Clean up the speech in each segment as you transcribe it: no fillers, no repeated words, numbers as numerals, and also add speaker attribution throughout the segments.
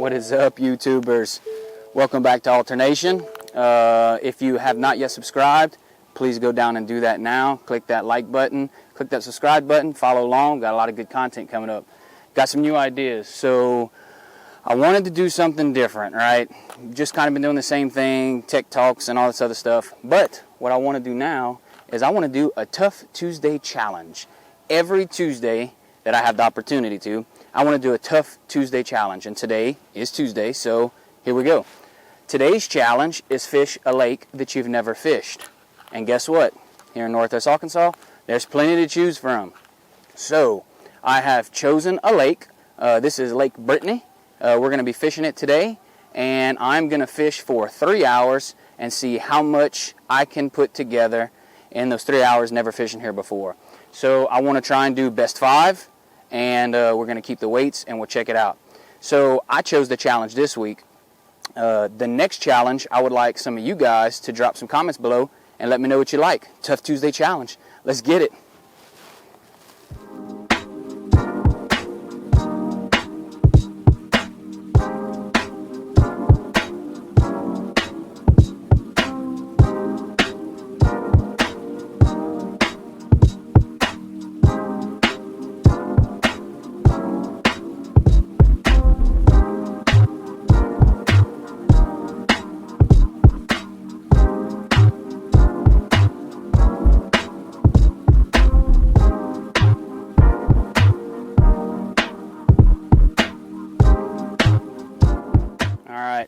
Speaker 1: What is up, YouTubers? Welcome back to Alternation. If you have not yet subscribed, please go down and do that now. Click that like button, click that subscribe button, follow along. Got a lot of good content coming up. Got some new ideas. So I wanted to do something different, right? Just kind of been doing the same thing, tech talks and all this other stuff. But what I want to do now is I want to do a Tough Tuesday challenge. Every Tuesday that I have the opportunity to, I want to do a Tough Tuesday challenge. And today is Tuesday, so here we go. Today's challenge is fish a lake that you've never fished. And guess what? Here in Northwest Arkansas, there's plenty to choose from. So I have chosen a lake. This is Lake Brittany. We're going to be fishing it today, and I'm going to fish for 3 hours and see how much I can put together in those 3 hours never fishing here before. So I want to try and do best 5, and we're going to keep the weights and we'll check it out. So I chose the challenge this week. The next challenge, I would like some of you guys to drop some comments below and let me know what you like. Tough Tuesday challenge. Let's get it.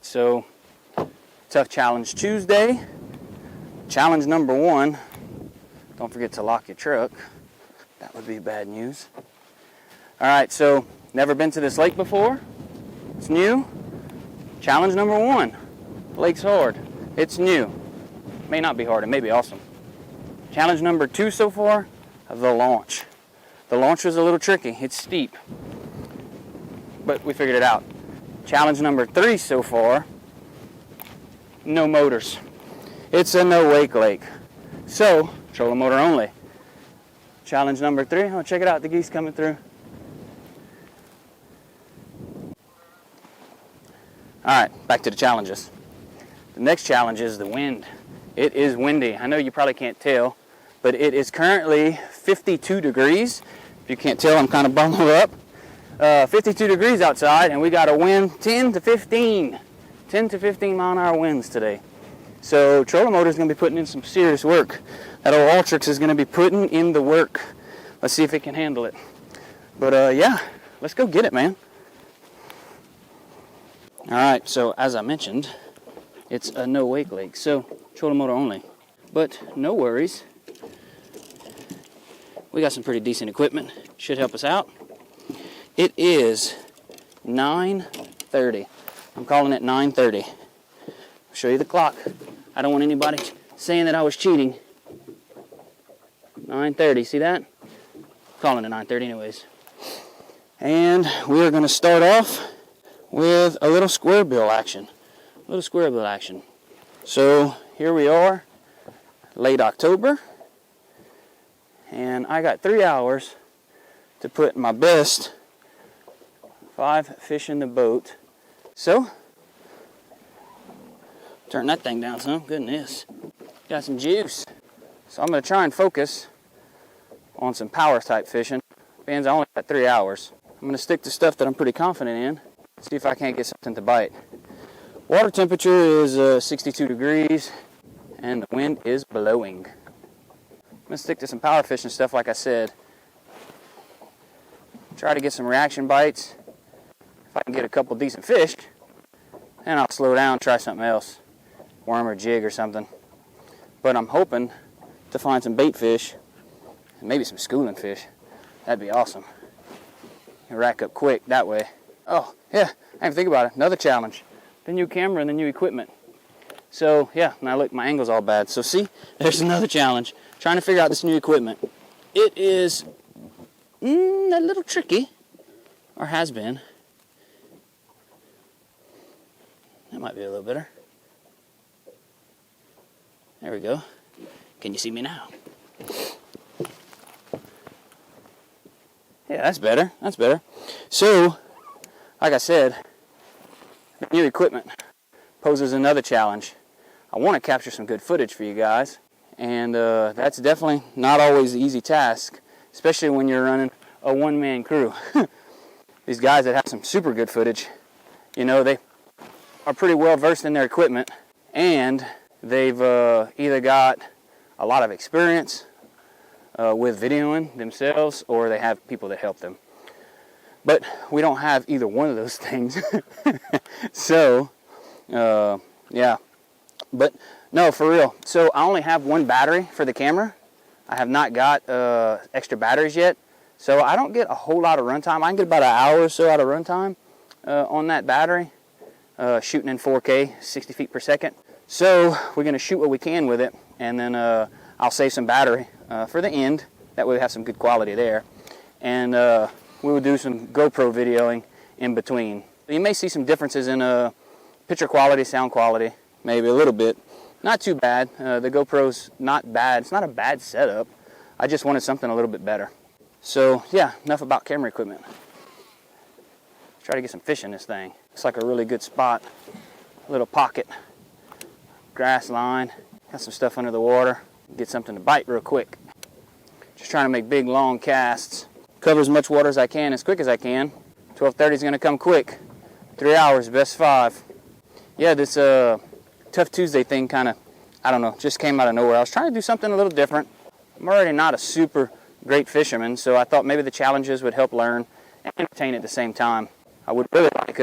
Speaker 1: So, Tough Challenge Tuesday. Challenge number 1, don't forget to lock your truck. That would be bad news. Alright, so, never been to this lake before. It's new. Challenge number 1. Lake's hard. It's new. May not be hard, it may be awesome. Challenge number 2 so far, the launch. The launch was a little tricky. It's steep. But we figured it out. Challenge number 3 so far, no motors. It's a no wake lake. So, trolling motor only. Challenge number 3, oh, check it out, the geese coming through. Alright, back to the challenges. The next challenge is the wind. It is windy. I know you probably can't tell, but it is currently 52 degrees. If you can't tell, I'm kind of bundled up. 52 degrees outside, and we got a wind 10 to 15 mile an hour winds today. So trolling motor is going to be putting in some serious work. That old Ultrix is going to be putting in the work. Let's see if it can handle it. But yeah, let's go get it, man. Alright, so as I mentioned, it's a no wake lake, so trolling motor only. But no worries. We got some pretty decent equipment. Should help us out. It is 9:30. I'm calling it 9:30. I'll show you the clock. I don't want anybody saying that I was cheating. 9:30, see that? I'm calling it 9:30 anyways. And we are going to start off with a little square bill action. So here we are, late October. And I got 3 hours to put my best 5 fish in the boat. So, turn that thing down some. Goodness. Got some juice. So I'm going to try and focus on some power type fishing. Being I only got 3 hours. I'm going to stick to stuff that I'm pretty confident in. See if I can't get something to bite. Water temperature is 62 degrees and the wind is blowing. I'm going to stick to some power fishing stuff like I said. Try to get some reaction bites. If I can get a couple decent fish, then I'll slow down, try something else. Worm or jig or something. But I'm hoping to find some bait fish, and maybe some schooling fish. That'd be awesome. You rack up quick that way. Oh, yeah, I didn't think about it. Another challenge. The new camera and the new equipment. So, yeah, now look, my angle's all bad. So see, there's another challenge. Trying to figure out this new equipment. It is a little tricky, or has been. That might be a little better. There we go. Can you see me now? Yeah, that's better. That's better. So, like I said, New equipment poses another challenge. I want to capture some good footage for you guys, and that's definitely not always the easy task, especially when you're running a one-man crew. These guys that have some super good footage, you know, they are pretty well versed in their equipment, and they've either got a lot of experience with videoing themselves, or they have people that help them. But we don't have either one of those things. So, yeah. But no, for real. So I only have one battery for the camera. I have not got extra batteries yet. So I don't get a whole lot of runtime. I can get about an hour or so out of runtime on that battery, shooting in 4K, 60 feet per second. So we're going to shoot what we can with it, and then I'll save some battery for the end. That way we have some good quality there. And we will do some GoPro videoing in between. You may see some differences in picture quality, sound quality, maybe a little bit. Not too bad. The GoPro's not bad. It's not a bad setup. I just wanted something a little bit better. So yeah, enough about camera equipment. Let's try to get some fish in this thing. Looks like a really good spot. A little pocket. Grass line. Got some stuff under the water. Get something to bite real quick. Just trying to make big, long casts. Cover as much water as I can, as quick as I can. 12:30 is going to come quick. 3 hours, best 5. Yeah, this Tough Tuesday thing kind of, I don't know, just came out of nowhere. I was trying to do something a little different. I'm already not a super great fisherman, so I thought maybe the challenges would help learn and entertain at the same time. I would really like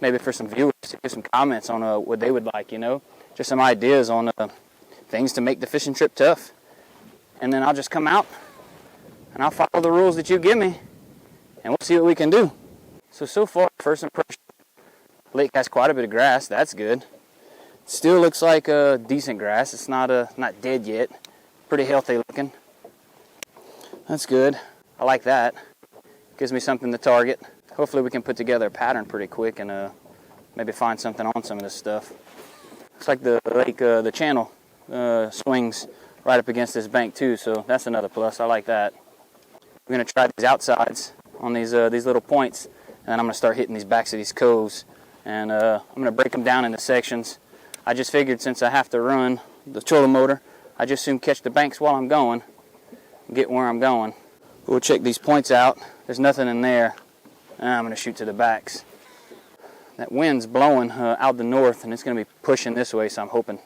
Speaker 1: maybe for some viewers to give some comments on what they would like, you know, just some ideas on things to make the fishing trip tough. And then I'll just come out and I'll follow the rules that you give me, and we'll see what we can do. So far, first impression, lake has quite a bit of grass. That's good. Still looks like decent grass. It's not dead yet. Pretty healthy looking. That's good. I like that. Gives me something to target. Hopefully we can put together a pattern pretty quick and maybe find something on some of this stuff. Looks like the lake, the channel swings right up against this bank too, so that's another plus. I like that. We're going to try these outsides on these little points, and then I'm going to start hitting these backs of these coves, and I'm going to break them down into sections. I just figured since I have to run the trolling motor, I just soon catch the banks while I'm going, get where I'm going. We'll check these points out. There's nothing in there. I'm going to shoot to the backs. That wind's blowing out the north, and it's going to be pushing this way, so I'm hoping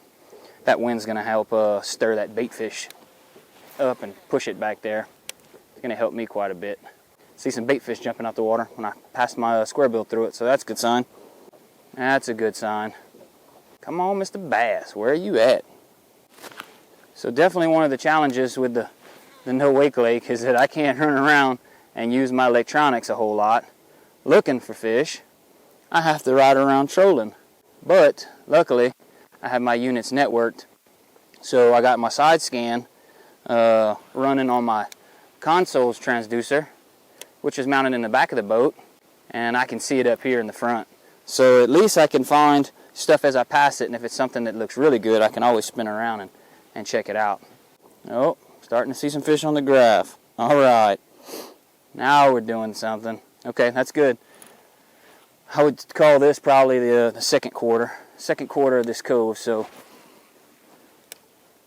Speaker 1: that wind's going to help stir that bait fish up and push it back there. It's going to help me quite a bit. See some bait fish jumping out the water when I passed my square bill through it, so that's a good sign. That's a good sign. Come on, Mr. Bass, where are you at? So definitely one of the challenges with the no-wake lake is that I can't run around and use my electronics a whole lot looking for fish. I have to ride around trolling. But luckily, I have my units networked. So I got my side scan running on my console's transducer, which is mounted in the back of the boat, and I can see it up here in the front. So at least I can find stuff as I pass it, and if it's something that looks really good, I can always spin around and check it out. Oh, starting to see some fish on the graph. All right, now we're doing something. Okay, that's good. I would call this probably the second quarter of this cove, so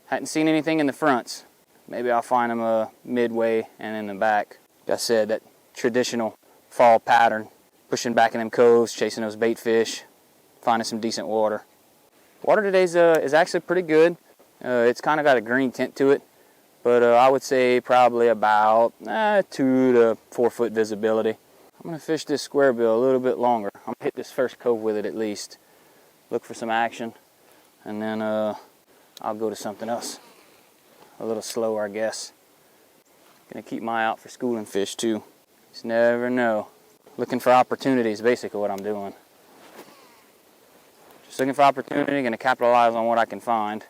Speaker 1: hadn't seen anything in the fronts. Maybe I'll find them midway and in the back. Like I said, that traditional fall pattern, pushing back in them coves, chasing those bait fish, finding some decent water. Water today is actually pretty good. It's kind of got a green tint to it, but I would say probably about 2 to 4 foot visibility. I'm going to fish this square bill a little bit longer. I'm going to hit this first cove with it at least. Look for some action, and then I'll go to something else. A little slower, I guess. Going to keep my eye out for schooling fish too. Just never know. Looking for opportunities, basically what I'm doing. Just looking for opportunity, going to capitalize on what I can find.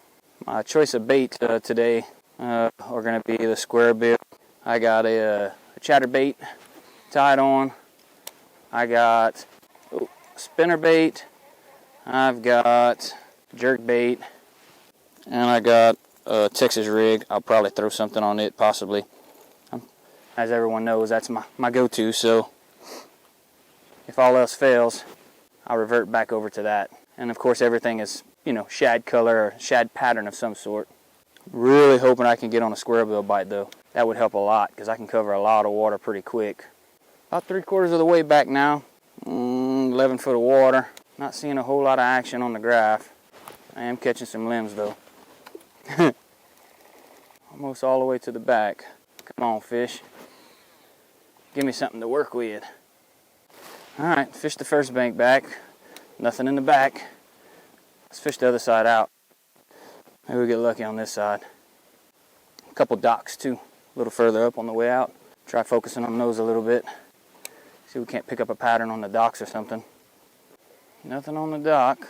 Speaker 1: My choice of bait today are going to be the square bill. I got a chatterbait tied on. I got spinner bait. I've got jerk bait. And I got a Texas rig. I'll probably throw something on it, possibly. As everyone knows, that's my go-to, so if all else fails, I'll revert back over to that. And of course everything is, you know, shad color or shad pattern of some sort. Really hoping I can get on a square bill bite though. That would help a lot because I can cover a lot of water pretty quick. About 3/4 of the way back now. 11 foot of water. Not seeing a whole lot of action on the graph. I am catching some limbs though. Almost all the way to the back. Come on, fish. Give me something to work with. Alright, fish the first bank back. Nothing in the back. Let's fish the other side out. Maybe we get lucky on this side. A couple docks too, a little further up on the way out. Try focusing on those a little bit. See if we can't pick up a pattern on the docks or something. Nothing on the dock.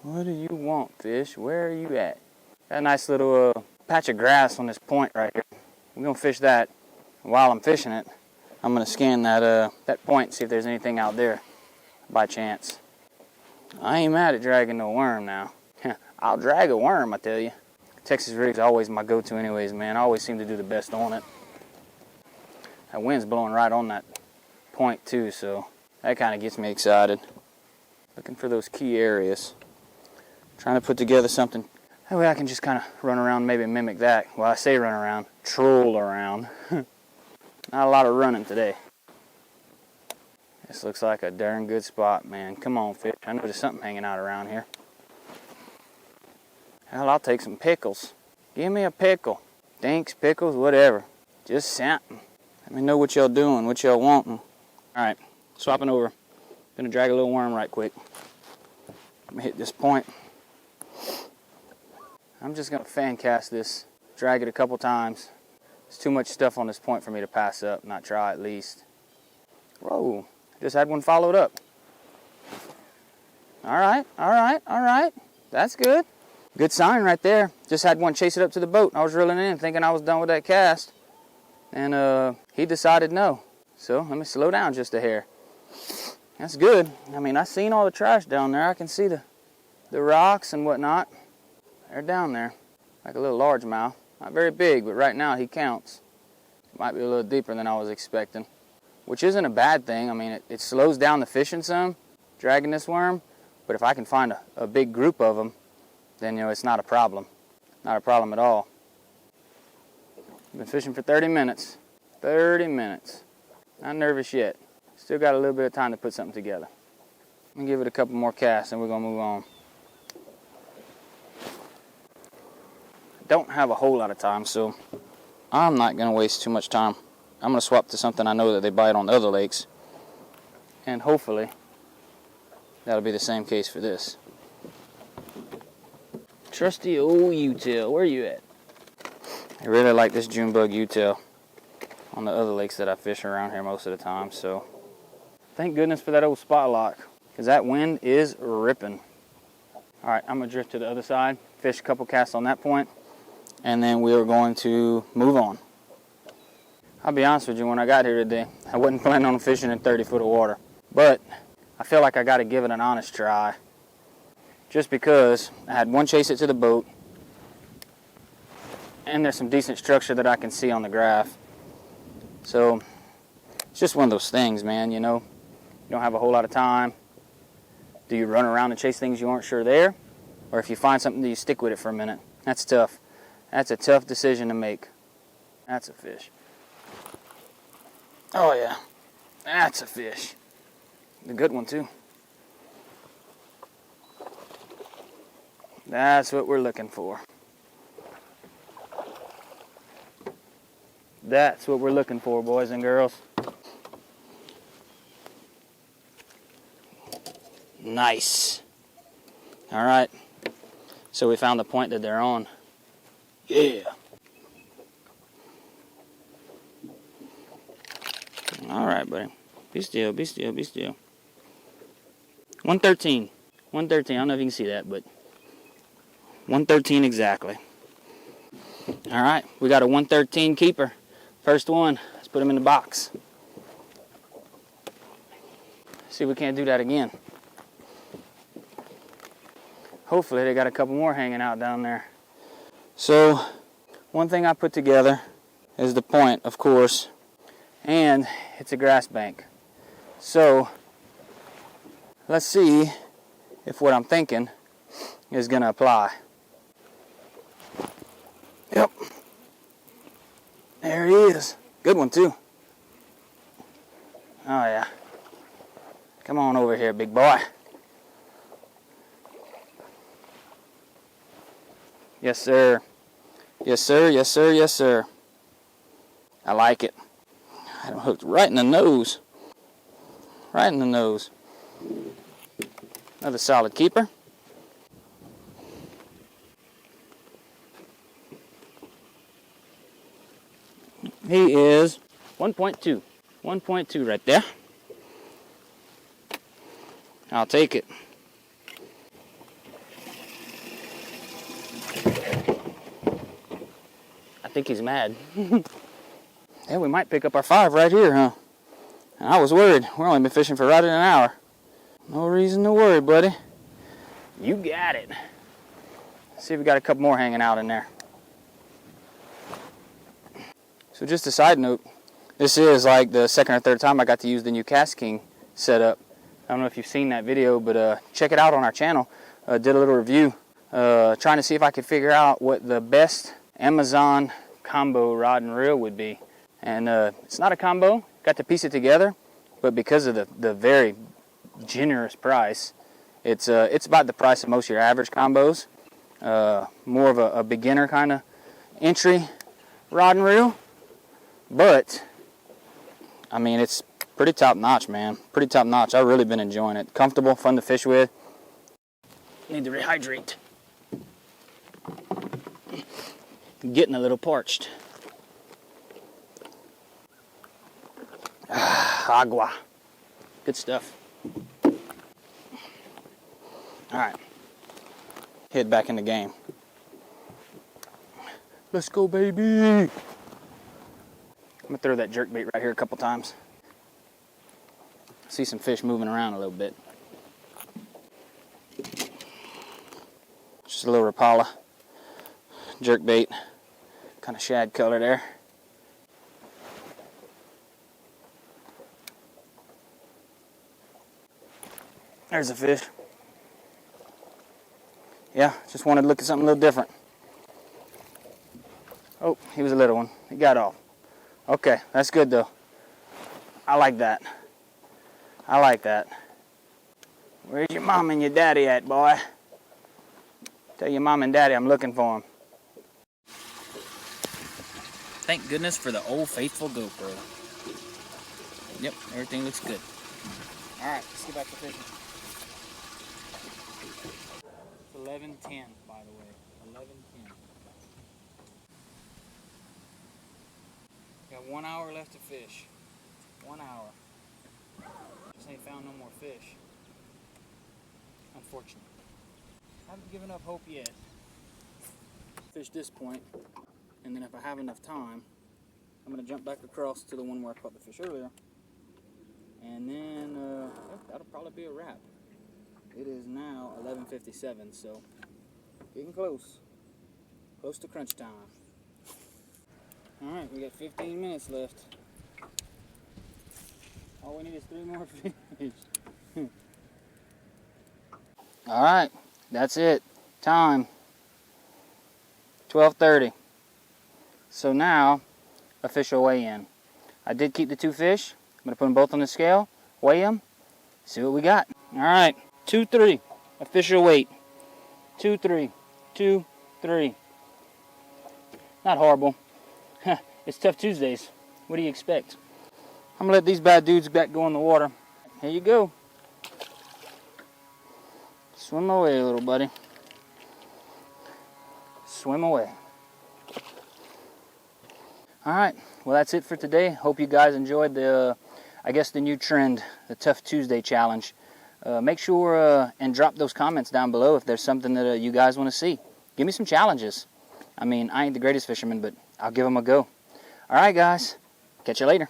Speaker 1: What do you want, fish? Where are you at? Got a nice little patch of grass on this point right here. We're gonna fish that. While I'm fishing it, I'm gonna scan that point and see if there's anything out there by chance. I ain't mad at dragging no worm now. I'll drag a worm, I tell you. Texas rig's always my go-to anyways, man. I always seem to do the best on it. That wind's blowing right on that point too, so that kind of gets me excited. Looking for those key areas. Trying to put together something. That way I can just kind of run around, maybe mimic that. Well, I say run around, troll around. Not a lot of running today. This looks like a darn good spot, man. Come on, fish. I know there's something hanging out around here. Hell, I'll take some pickles. Give me a pickle. Dinks, pickles, whatever. Just something. Let me know what y'all doing, what y'all wanting. Alright, swapping over. Gonna drag a little worm right quick. Let me hit this point. I'm just gonna fan cast this. Drag it a couple times. There's too much stuff on this point for me to pass up, not try at least. Whoa, just had one followed up. Alright, alright, alright. That's good. Good sign right there. Just had one chase it up to the boat. I was reeling in thinking I was done with that cast. And he decided no. So let me slow down just a hair. That's good. I mean, I seen all the trash down there. I can see the rocks and whatnot. They're down there. Like a little largemouth. Not very big, but right now he counts. Might be a little deeper than I was expecting. Which isn't a bad thing. I mean, it slows down the fishing some, dragging this worm. But if I can find a big group of them, then, you know, it's not a problem. Not a problem at all. Been fishing for 30 minutes. 30 minutes. Not nervous yet. Still got a little bit of time to put something together. I'm going to give it a couple more casts and we're going to move on. Don't have a whole lot of time, so I'm not going to waste too much time. I'm going to swap to something I know that they bite on the other lakes. And hopefully that'll be the same case for this. Trusty old U-tail, where you at? I really like this June bug U-tail on the other lakes that I fish around here most of the time, so thank goodness for that old spot lock, because that wind is ripping. Alright, I'm going to drift to the other side, fish a couple casts on that point, and then we are going to move on. I'll be honest with you, when I got here today, I wasn't planning on fishing in 30 foot of water, but I feel like I got to give it an honest try. Just because I had one chase it to the boat, and there's some decent structure that I can see on the graph. So it's just one of those things, man, you know. You don't have a whole lot of time. Do you run around and chase things you aren't sure there? Or if you find something, do you stick with it for a minute? That's tough. That's a tough decision to make. That's a fish. Oh yeah, that's a fish. A good one too. That's what we're looking for. That's what we're looking for, boys and girls. Nice. All right. So we found the point that they're on. Yeah. All right, buddy. Be still, be still, be still. 113. 113. I don't know if you can see that, but 113 exactly. All right, we got a 113 keeper. First one. Let's put him in the box. See if we can't do that again. Hopefully they got a couple more hanging out down there. So one thing I put together is the point, of course, and it's a grass bank. So let's see if what I'm thinking is going to apply. Yep. There he is. Good one too. Oh yeah. Come on over here, big boy. Yes, sir. Yes, sir. Yes, sir. Yes, sir. I like it. I had him hooked right in the nose. Right in the nose. Another solid keeper. He is 1.2. 1.2 right there. I'll take it. I think he's mad. Yeah, we might pick up our 5 right here, huh? And I was worried. We're only been fishing for right at an hour. No reason to worry, buddy. You got it. Let's see if we got a couple more hanging out in there. So just a side note, this is like the second or third time I got to use the new Cast King setup. I don't know if you've seen that video, but check it out on our channel. Did a little review, trying to see if I could figure out what the best Amazon combo rod and reel would be. And it's not a combo, got to piece it together, but because of the very generous price, it's about the price of most of your average combos. More of a beginner kind of entry rod and reel, but I mean, it's pretty top notch, man. Pretty top notch. I've really been enjoying it. Comfortable, fun to fish with. Need to rehydrate. Getting a little parched. Agua. Good stuff. Alright. Head back in the game. Let's go, baby. I'm going to throw that jerkbait right here a couple times. See some fish moving around a little bit. Just a little Rapala jerkbait. Kind of shad color there. There's a fish. Yeah, just wanted to look at something a little different. Oh, he was a little one. He got off. Okay, that's good though. I like that. I like that. Where's your mom and your daddy at, boy? Tell your mom and daddy I'm looking for them. Thank goodness for the old faithful GoPro. Yep, everything looks good. Alright, let's get back to fishing. It's 11:10, by the way. 11:10. Got 1 hour left to fish. 1 hour. Just ain't found no more fish. Unfortunately. Haven't given up hope yet. Fish this point, and then if I have enough time, I'm going to jump back across to the one where I caught the fish earlier. And then that'll probably be a wrap. It is now 11:57, so getting close. Close to crunch time. Alright, we got 15 minutes left. All we need is 3 more fish. Alright, that's it. Time. 12:30. So now, official weigh-in. I did keep the 2 fish. I'm going to put them both on the scale, weigh them, see what we got. Alright, 2-3. Official weight. 2-3. 2-3. Not horrible. It's Tough Tuesdays. What do you expect? I'm going to let these bad dudes back go in the water. Here you go. Swim away, little buddy. Swim away. Alright, well that's it for today. Hope you guys enjoyed the, I guess the new trend, the Tough Tuesday challenge. Make sure and drop those comments down below if there's something that you guys want to see. Give me some challenges. I mean, I ain't the greatest fisherman, but I'll give them a go. Alright guys, catch you later.